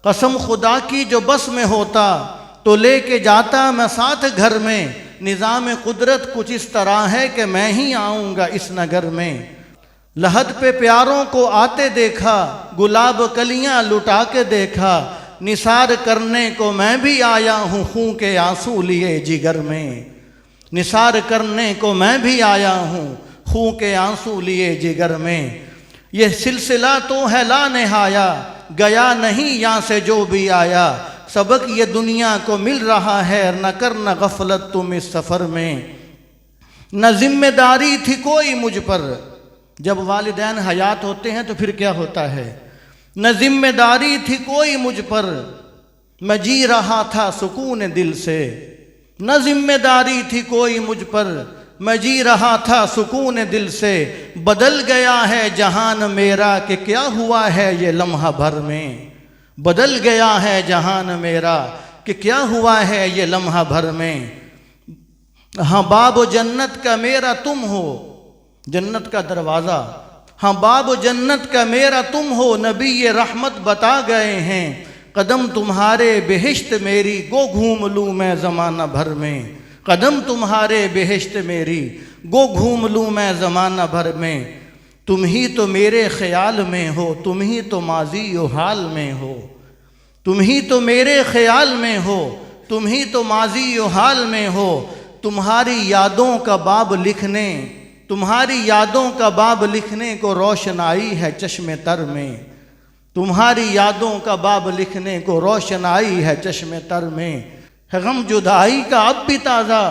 قسم خدا کی جو بس میں ہوتا تو لے کے جاتا میں ساتھ گھر میں، نظام قدرت کچھ اس طرح ہے کہ میں ہی آؤں گا اس نگر میں۔ لحد پہ پیاروں کو آتے دیکھا، گلاب کلیاں لٹا کے دیکھا، نثار کرنے کو میں بھی آیا ہوں خون کے آنسو لیے جگر میں۔ نثار کرنے کو میں بھی آیا ہوں خون کے آنسو لیے جگر میں۔ یہ سلسلہ تو ہے لا نہایا، گیا نہیں یہاں سے جو بھی آیا، سبق یہ دنیا کو مل رہا ہے، نہ کرنا غفلت تم اس سفر میں۔ نہ ذمہ داری تھی کوئی مجھ پر، جب والدین حیات ہوتے ہیں تو پھر کیا ہوتا ہے، نہ ذمہ داری تھی کوئی مجھ پر، میں جی رہا تھا سکون دل سے۔ نہ ذمہ داری تھی کوئی مجھ پر، میں جی رہا تھا سکون دل سے۔ بدل گیا ہے جہان میرا کہ کیا ہوا ہے یہ لمحہ بھر میں، بدل گیا ہے جہان میرا کہ کیا ہوا ہے یہ لمحہ بھر میں۔ ہاں باب جنت کا میرا تم ہو، جنت کا دروازہ، ہاں باب جنت کا میرا تم ہو، نبی رحمت بتا گئے ہیں، قدم تمہارے بہشت میری گو گھوم لوں میں زمانہ بھر میں۔ قدم تمہارے بہشت میری گو گھوم لوں میں زمانہ بھر میں۔ تم ہی تو میرے خیال میں ہو، تم ہی تو ماضی و حال میں ہو، تم ہی تو میرے خیال میں ہو، تم ہی تو ماضی و حال میں ہو۔ تمہاری یادوں کا باب لکھنے، تمہاری یادوں کا باب لکھنے کو روشنائی ہے چشم تر میں، تمہاری یادوں کا باب لکھنے کو روشنائی ہے چشم تر میں۔ ہے غم جدائی کا اب بھی تازہ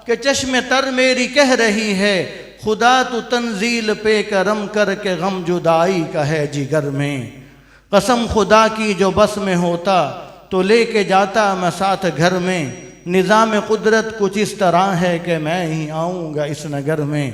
کہ چشم تر میری کہہ رہی ہے، خدا تو تنزیل پہ کرم کر کے غم جدائی کا ہے جگر میں۔ قسم خدا کی جو بس میں ہوتا تو لے کے جاتا میں ساتھ گھر میں، نظام قدرت کچھ اس طرح ہے کہ میں ہی آؤں گا اس نگر میں۔